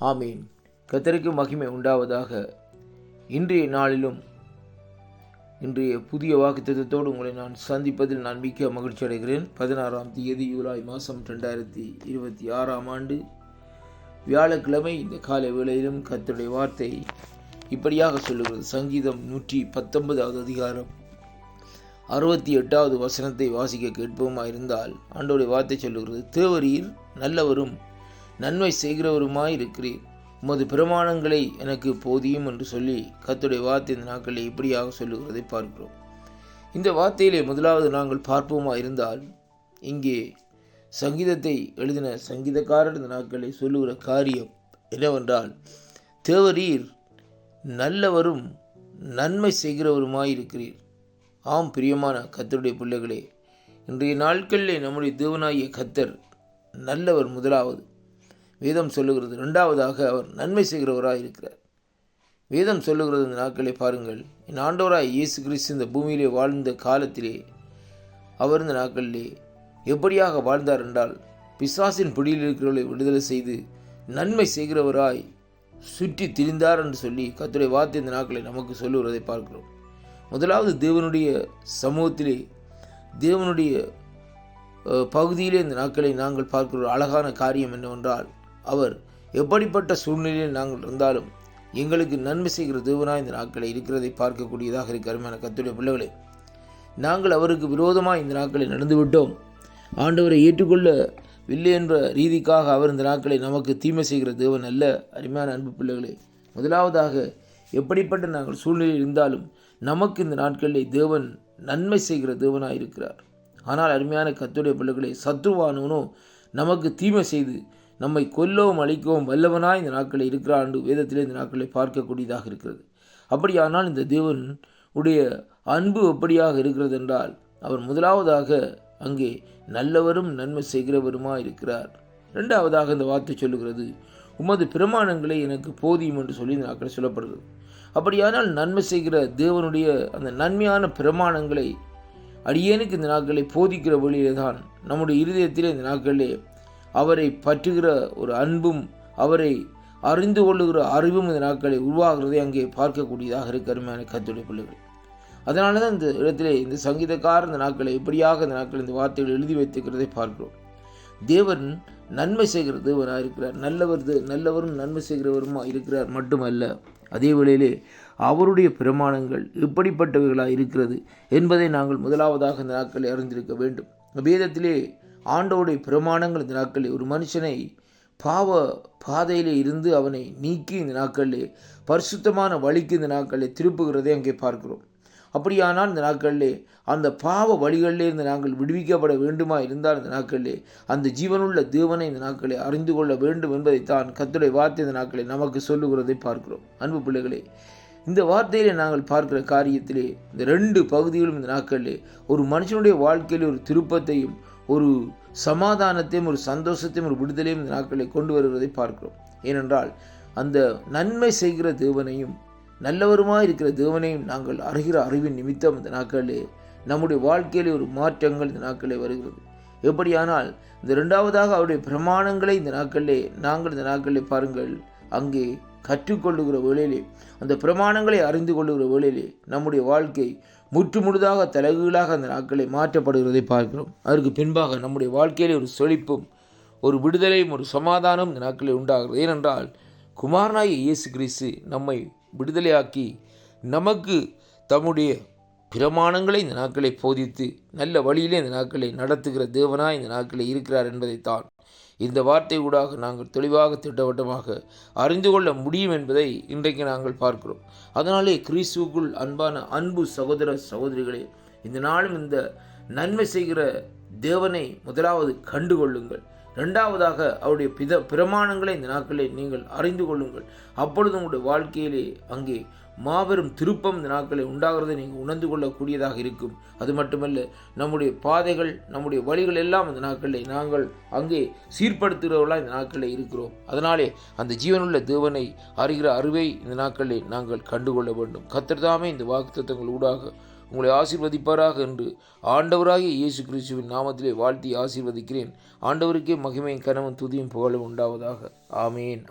ஆமீன். கர்த்தருக்கு மகிமை உண்டாவதாக. இன்றைய நாளிலும் இன்றைய புதிய வாக்குத்தத்தத்தோடு உங்களை நான் சந்திப்பதில் நான் மிக்க மகிழ்ச்சி அடைகிறேன். 16ஆம் தேதி ஜூலை மாதம் 2026 வியாழக்கிழமை இந்த காலை வேளையிலும் கர்த்தருடைய வார்த்தை இப்படியாக சொல்லுகிறது. சங்கீதம் 119வது அதிகாரம் 68வது வசனத்தை வாசிக்க கேட்போமாயிருந்தால் ஆண்டவருடைய வார்த்தை சொல்லுகிறது, தேவரீர் நல்லவரும் நன்மை செய்கிறவருமாய் இருக்கிறீர், உமது பிரமாணங்களை எனக்கு போதியும் என்று சொல்லி கர்த்தருடைய வார்த்தை இந்த நாட்களில் இப்படியாக சொல்லுகிறதை பார்க்கிறோம். இந்த வார்த்தையிலே முதலாவது நாங்கள் பார்ப்போமா இருந்தால், இங்கே சங்கீதத்தை எழுதின சங்கீதக்காரர் இந்த நாட்களில் சொல்லுகிற காரியம் என்னவென்றால், தேவரீர் நல்லவரும் நன்மை செய்கிறவருமாய் இருக்கிறீர். ஆம் பிரியமான கர்த்தருடைய பிள்ளைகளே, இன்றைய நாட்களிலே நம்முடைய தேவனாகிய கர்த்தர் நல்லவர். முதலாவது வேதம் சொல்லுகிறது. இரண்டாவதாக அவர் நன்மை செய்கிறவராக இருக்கிறார். வேதம் சொல்லுகிறது இந்த நாட்களை பாருங்கள், என் ஆண்டவராய் இயேசு கிறிஸ்து இந்த பூமியிலே வாழ்ந்த காலத்திலே அவர் இந்த நாட்களிலே எப்படியாக வாழ்ந்தார் என்றால், பிசாசின் பிடியில் இருக்கிறவர்களை விடுதலை செய்து நன்மை செய்கிறவராய் சுற்றி திரிந்தார் என்று சொல்லி கர்த்தருடைய வார்த்தை இந்த நாட்களை நமக்கு சொல்லுகிறதை பார்க்கிறோம். முதலாவது தேவனுடைய சமூகத்திலே, தேவனுடைய பகுதியிலே இந்த நாட்களை நாங்கள் பார்க்கிற அழகான காரியம் என்னவென்றால், அவர் எப்படிப்பட்ட சூழ்நிலையில் நாங்கள் இருந்தாலும் எங்களுக்கு நன்மை செய்கிற தேவனாய் இந்த நாட்களை இருக்கிறதை பார்க்கக்கூடியதாக இருக்க அருமையான கர்த்தருடைய பிள்ளைகளே, நாங்கள் அவருக்கு விரோதமாக இந்த நாட்களை நடந்துவிட்டோம், ஆண்டவரை ஏற்றுக்கொள்ளவில்லை என்ற ரீதிக்காக அவர் இந்த நாட்களை நமக்கு தீமை செய்கிற தேவன் அல்ல. அருமையான அன்பு பிள்ளைகளே, முதலாவதாக எப்படிப்பட்ட நாங்கள் சூழ்நிலையில் இருந்தாலும் நமக்கு இந்த நாட்களில் தேவன் நன்மை செய்கிற தேவனாக இருக்கிறார். ஆனால் அருமையான கர்த்தருடைய பிள்ளைகளே, சத்ருவானவனோ நமக்கு தீமை செய்து நம்மை கொல்லவும் அழிக்கவும் வல்லவனாய் இந்த நாட்களில் இருக்கிறார் என்று வேதத்திலே இந்த நாட்களை பார்க்கக்கூடியதாக இருக்கிறது. அப்படியானால் இந்த தேவன் உடைய அன்பு எப்படியாக இருக்கிறது என்றால், அவர் முதலாவதாக அங்கே நல்லவரும் நன்மை செய்கிறவருமாய் இருக்கிறார். இரண்டாவதாக இந்த வார்த்தை சொல்லுகிறது, உமது பிரமாணங்களை எனக்கு போதியும் என்று சொல்லி இந்த நாட்களில் சொல்லப்படுகிறது. அப்படியானால் நன்மை செய்கிற தேவனுடைய அந்த நன்மையான பிரமாணங்களை அடியேனுக்கு இந்த நாட்களை போதிக்கிற வழியிலே தான் நம்முடைய இருதயத்திலே இந்த நாட்களிலே அவரை பற்றுகிற ஒரு அன்பும் அவரை அறிந்து கொள்ளுகிற அறிவும் இந்த நாட்களை உருவாகிறதை அங்கே பார்க்கக்கூடியதாக இருக்க அருமையான கர்த்தருடைய பிள்ளைகள். அதனால தான் இந்த இடத்திலே இந்த சங்கீதக்காரர் இந்த நாட்களை எப்படியாக இந்த நாட்கள் இந்த வார்த்தைகள் எழுதி வைத்திருக்கிறதை பார்க்கிறோம். தேவன் நன்மை செய்கிற தேவனாக இருக்கிறார். நல்லவரும் நன்மை செய்கிறவருமா இருக்கிறார் மட்டுமல்ல, அதே வேளையிலே அவருடைய பிரமாணங்கள் எப்படிப்பட்டவைகளாக இருக்கிறது என்பதை நாங்கள் முதலாவதாக இந்த நாட்களை அறிந்திருக்க வேண்டும். வேதத்திலே ஆண்டவருடைய பிரமாணங்கள் இந்த நாட்களில் ஒரு மனுஷனை பாவ பாதையிலே இருந்து அவனை நீக்கி இந்த நாட்களிலே பரிசுத்தமான வழிக்கு இந்த நாட்களில் திருப்புகிறதை அங்கே பார்க்கிறோம். அப்படியானால் இந்த நாட்களிலே அந்த பாவ வழிகளிலே இருந்து நாங்கள் விடுவிக்கப்பட வேண்டுமா இருந்தால் இந்த நாட்களிலே அந்த ஜீவனுள்ள தேவனை இந்த நாட்களை அறிந்து கொள்ள வேண்டும் என்பதைத்தான் கர்த்தருடைய வார்த்தை இந்த நாட்களை நமக்கு சொல்லுகிறதை பார்க்கிறோம். அன்பு பிள்ளைகளே, இந்த வார்த்தையிலே நாங்கள் பார்க்கிற காரியத்திலே இந்த ரெண்டு பகுதிகளும் இந்த நாட்களிலே ஒரு மனுஷனுடைய வாழ்க்கையில் ஒரு திருப்பத்தையும் ஒரு சமாதானத்தையும் ஒரு சந்தோஷத்தையும் ஒரு விடுதலையும் இந்த நாட்களை கொண்டு வருவதை பார்க்கிறோம். ஏனென்றால் அந்த நன்மை செய்கிற தேவனையும் நல்லவருமாய் இருக்கிற தேவனையும் நாங்கள் அறிகிற அறிவின் நிமித்தம் இந்த நாட்களிலே நம்முடைய வாழ்க்கையிலே ஒரு மாற்றங்கள் இந்த நாட்களே வருகிறது. எப்படியானால் இந்த இரண்டாவதாக அவருடைய பிரமாணங்களை இந்த நாட்களிலே நாங்கள் இந்த நாட்களிலே பாருங்கள், அங்கே கற்றுக்கொள்ளுகிற வேளையிலே அந்த பிரமாணங்களை அறிந்து கொள்ளுகிற வேளையிலே நம்முடைய வாழ்க்கை முற்றுமுழுதாக தலைகீழாக அந்த நாட்களை மாற்றப்படுகிறதை பார்க்கிறோம். அதற்கு பின்பாக நம்முடைய வாழ்க்கையிலே ஒரு செழிப்பும் ஒரு விடுதலையும் ஒரு சமாதானம் இந்த நாட்களில் உண்டாகிறது. ஏனென்றால் குமாரனாகிய இயேசு கிறிஸ்து நம்மை விடுதலையாக்கி நமக்கு தம்முடைய பிரமாணங்களை இந்த நாட்களை போதித்து நல்ல வழியிலே இந்த நாட்களை நடத்துகிற தேவனாய் இந்த நாட்களில் இருக்கிறார் என்பதைத்தான் இந்த வார்த்தை ஊடாக நாங்கள் தெளிவாக திட்டவட்டமாக அறிந்து கொள்ள முடியும் என்பதை இன்றைக்கு நாங்கள் பார்க்கிறோம். அதனாலே கிறிஸ்துவுக்குள் அன்பான அன்பு சகோதர சகோதரிகளே, இந்த நாளும் இந்த நன்மை செய்கிற தேவனை முதலாவது கண்டுகொள்ளுங்கள். இரண்டாவதாக அவருடைய பிரமாணங்களை இந்த நாட்களில் நீங்கள் அறிந்து கொள்ளுங்கள். அப்பொழுது உங்களுடைய வாழ்க்கையிலே அங்கே மாபெரும் திருப்பம் இந்த நாட்களை உண்டாகிறதை நீங்கள் உணர்ந்து கொள்ளக்கூடியதாக இருக்கும். அது மட்டுமல்ல, நம்முடைய பாதைகள் நம்முடைய வழிகள் எல்லாம் இந்த நாட்களில் நாங்கள் அங்கே சீர்படுத்துகிறவர்களாக இந்த நாட்களில் இருக்கிறோம். அதனாலே அந்த ஜீவனுள்ள தேவனை அறிகிற அறிவை இந்த நாட்களில் நாங்கள் கண்டுகொள்ள வேண்டும். கர்த்தர் தாமே இந்த வாக்குத்தத்தங்கள் ஊடாக உங்களை ஆசீர்வதிப்பாராக என்று ஆண்டவராகிய இயேசு கிறிஸ்துவின் நாமத்திலே வாழ்த்தி ஆசீர்வதிக்கிறேன். ஆண்டவருக்கே மகிமையும் கனமும் துதியும் புகழும் உண்டாவதாக. ஆமேன்.